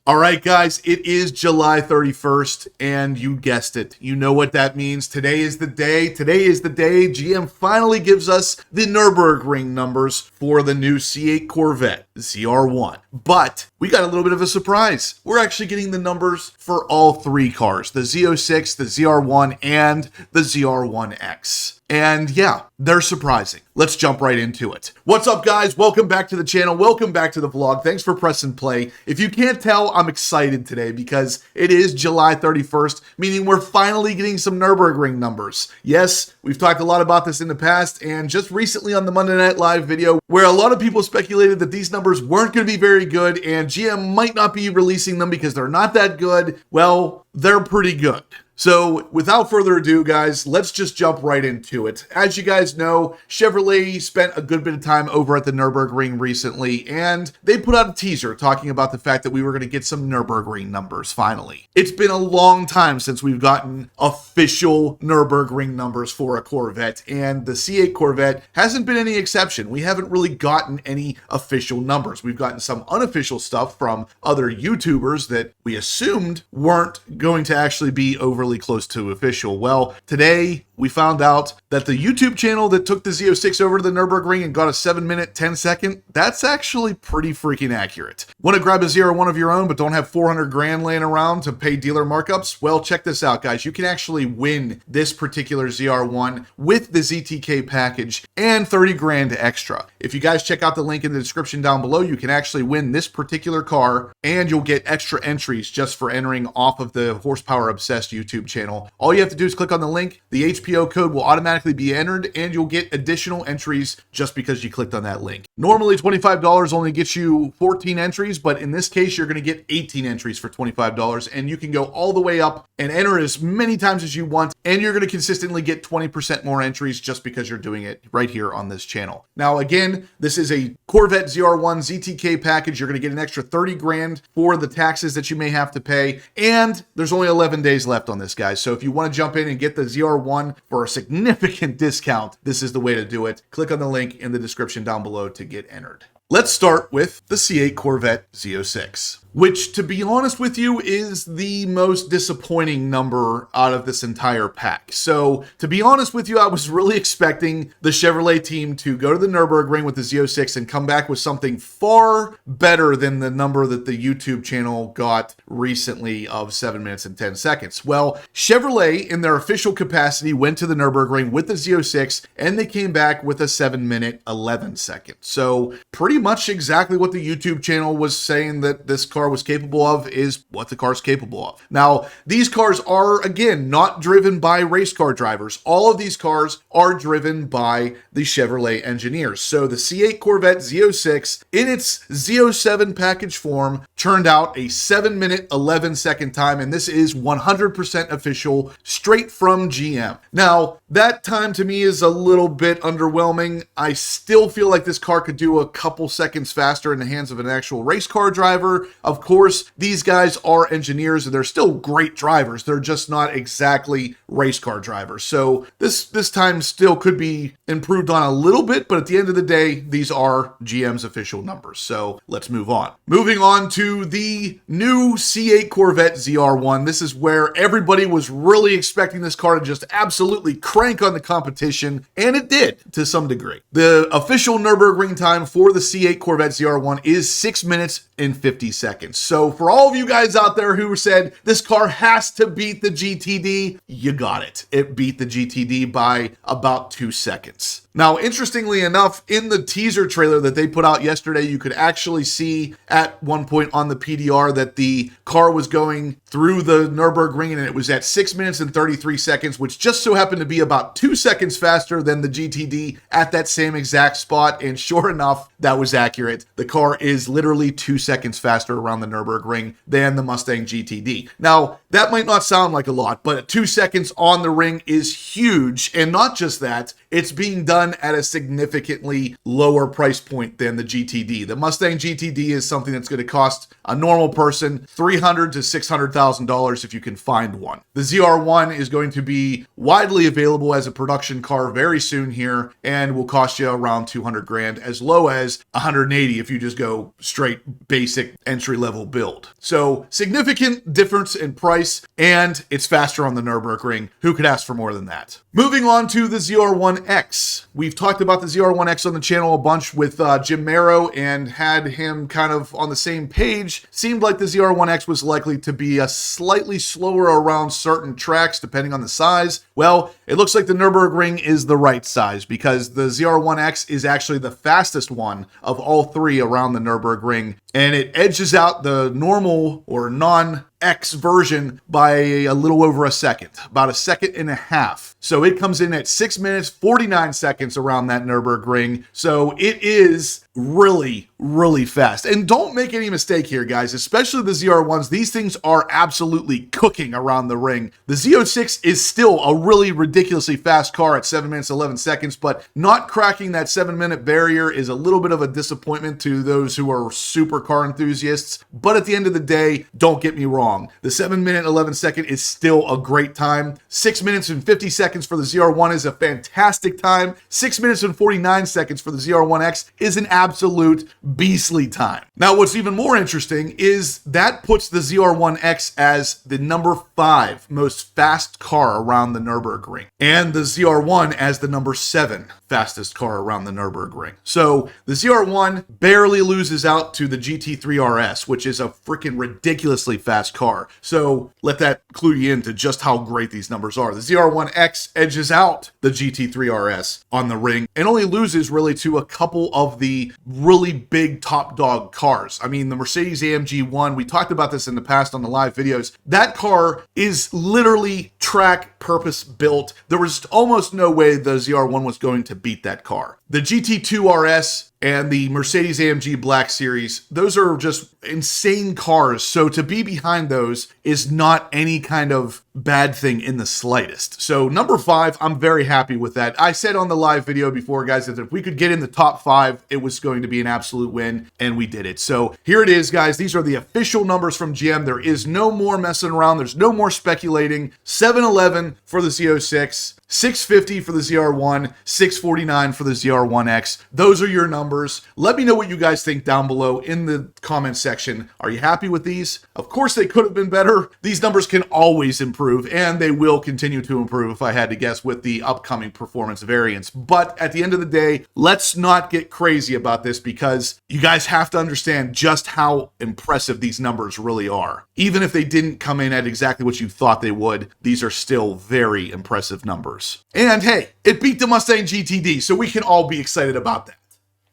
All right, guys, it is July 31st, and you guessed it. You know what that means. Today is the day. Today is the day GM finally gives us the Nurburgring numbers for the new C8 Corvette ZR1. But we got a little bit of a surprise. We're actually getting the numbers for all three cars, the Z06, the ZR1, and the ZR1X. And yeah, they're surprising. Let's jump right into it. What's up, guys? Welcome back to the channel. Welcome back to the vlog. Thanks for pressing play. If you can't tell, I'm excited today because it is July 31st, meaning we're finally getting some Nurburgring numbers. Yes, we've talked a lot about this in the past, and just recently on the Monday Night Live video, where a lot of people speculated that these numbers weren't going to be very good and GM might not be releasing them because they're not that good. Well, they're pretty good. So without further ado, guys, let's just jump right into it. As you guys know, Chevrolet spent a good bit of time over at the Nurburgring recently, and they put out a teaser talking about the fact that we were going to get some Nurburgring numbers finally. It's been a long time since we've gotten official Nurburgring numbers for a Corvette, and the C8 Corvette hasn't been any exception. We haven't really gotten any official numbers. We've gotten some unofficial stuff from other YouTubers that we assumed weren't going to actually be overly close to official. Well, today we found out that the YouTube channel that took the Z06 over to the Nurburgring and got a 7-minute, 10-second, that's actually pretty freaking accurate. Want to grab a ZR1 of your own but don't have 400 grand laying around to pay dealer markups? Well, check this out, guys. You can actually win this particular ZR1 with the ZTK package and 30 grand extra. If you guys check out the link in the description down below, you can actually win this particular car and you'll get extra entries just for entering off of the Horsepower Obsessed YouTube channel. All you have to do is click on the link. The HPO code will automatically be entered and you'll get additional entries just because you clicked on that link. Normally $25 only gets you 14 entries, but in this case, you're going to get 18 entries for $25 and you can go all the way up and enter as many times as you want. And you're going to consistently get 20% more entries just because you're doing it right here on this channel. Now, again, this is a Corvette ZR1 ZTK package. You're going to get an extra 30 grand for the taxes that you may have to pay. And there's only 11 days left on this, guys. So if you want to jump in and get the ZR1 for a significant discount, this is the way to do it. Click on the link in the description down below to get entered. Let's start with the C8 Corvette Z06, which, to be honest with you, is the most disappointing number out of this entire pack. So, to be honest with you, I was really expecting the Chevrolet team to go to the Nurburgring with the Z06 and come back with something far better than the number that the YouTube channel got recently of 7 minutes and 10 seconds. Well, Chevrolet, in their official capacity, went to the Nurburgring with the Z06, and they came back with a 7-minute, 11 seconds. So, pretty much exactly what the YouTube channel was saying that this car was capable of is what the car's capable of. Now, these cars are, again, not driven by race car drivers. All of these cars are driven by the Chevrolet engineers. So the C8 Corvette Z06, in its Z07 package form, turned out a 7-minute, 11-second time, and this is 100% official, straight from GM. Now, that time to me is a little bit underwhelming. I still feel like this car could do a couple seconds faster in the hands of an actual race car driver. Of course, these guys are engineers and they're still great drivers. They're just not exactly race car drivers. So this time still could be improved on a little bit, but at the end of the day, these are GM's official numbers. So let's move on. Moving on to the new C8 Corvette ZR1. This is where everybody was really expecting this car to just absolutely crank on the competition, and it did to some degree. The official Nurburgring time for the C8 Corvette ZR1 is 6 minutes and 50 seconds. So for all of you guys out there who said this car has to beat the GTD, you got it. It beat the GTD by about 2 seconds. Now, interestingly enough, in the teaser trailer that they put out yesterday, you could actually see at one point on the PDR that the car was going through the Nurburgring and it was at 6 minutes and 33 seconds, which just so happened to be about 2 seconds faster than the GTD at that same exact spot. And sure enough, that was accurate. The car is literally 2 seconds faster around the Nurburgring than the Mustang GTD. Now, that might not sound like a lot, but 2 seconds on the ring is huge. And not just that, it's being done at a significantly lower price point than the GTD. The Mustang GTD is something that's going to cost a normal person $300,000 to $600,000 if you can find one. The ZR1 is going to be widely available as a production car very soon here and will cost you around 200 grand, as low as 180 if you just go straight basic entry-level build. So significant difference in price, and it's faster on the Nurburgring. Who could ask for more than that? Moving on to the ZR1X. We've talked about the ZR1X on the channel a bunch with Jim Marrow and had him kind of on the same page. Seemed like the ZR1X was likely to be a slightly slower around certain tracks depending on the size. Well, it looks like the Nurburgring is the right size because the ZR1X is actually the fastest one of all three around the Nurburgring, and it edges out the normal or non-X version by a little over a second, about a second and a half. So it comes in at 6 minutes, 49 seconds around that Nurburgring. So it is really, really fast. And don't make any mistake here, guys, especially the ZR1s. These things are absolutely cooking around the ring. The Z06 is still a really ridiculously fast car at 7 minutes, 11 seconds, but not cracking that 7-minute barrier is a little bit of a disappointment to those who are super car enthusiasts. But at the end of the day, don't get me wrong. The 7-minute, 11-second is still a great time. 6 minutes and 50 seconds for the ZR1 is a fantastic time. 6 minutes and 49 seconds for the ZR1X is an absolute beastly time. Now, what's even more interesting is that puts the ZR1X as the number 5 most fast car around the Nurburgring, and the ZR1 as the number 7 fastest car around the Nurburgring. So the ZR1 barely loses out to the GT3 RS, which is a freaking ridiculously fast car. So let that clue you into just how great these numbers are. The ZR1X edges out the GT3 RS on the ring and only loses really to a couple of the really big top dog cars. I mean, the Mercedes-AMG 1, we talked about this in the past on the live videos. That car is literally track purpose built. There was almost no way the ZR1 was going to beat that car. The GT2 RS and the Mercedes-AMG Black Series, those are just insane cars. So to be behind those is not any kind of bad thing in the slightest. So number 5, I'm very happy with that. I said on the live video before, guys, that if we could get in the top 5, it was going to be an absolute win, and we did it. So here it is, guys. These are the official numbers from GM. There is no more messing around. There's no more speculating. 711 for the Z06. 650 for the ZR1, 649 for the ZR1X. Those are your numbers. Let me know what you guys think down below in the comment section. Are you happy with these? Of course, they could have been better. These numbers can always improve, and they will continue to improve, if I had to guess, with the upcoming performance variants. But at the end of the day, let's not get crazy about this, because you guys have to understand just how impressive these numbers really are. Even if they didn't come in at exactly what you thought they would, these are still very impressive numbers. And hey, it beat the Mustang GTD, so we can all be excited about that.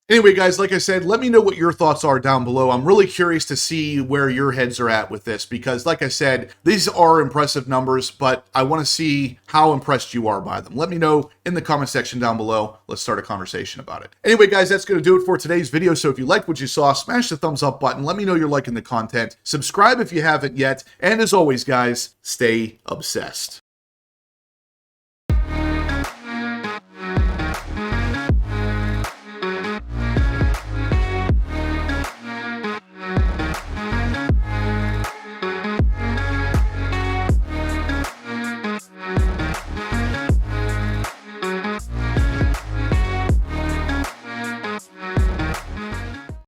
Anyway, guys, like I said, let me know what your thoughts are down below. I'm really curious to see where your heads are at with this because, like I said, these are impressive numbers, but I want to see how impressed you are by them. Let me know in the comment section down below. Let's start a conversation about it. Anyway, guys, that's going to do it for today's video. So if you liked what you saw, smash the thumbs up button. Let me know you're liking the content. Subscribe if you haven't yet. And as always, guys, stay obsessed.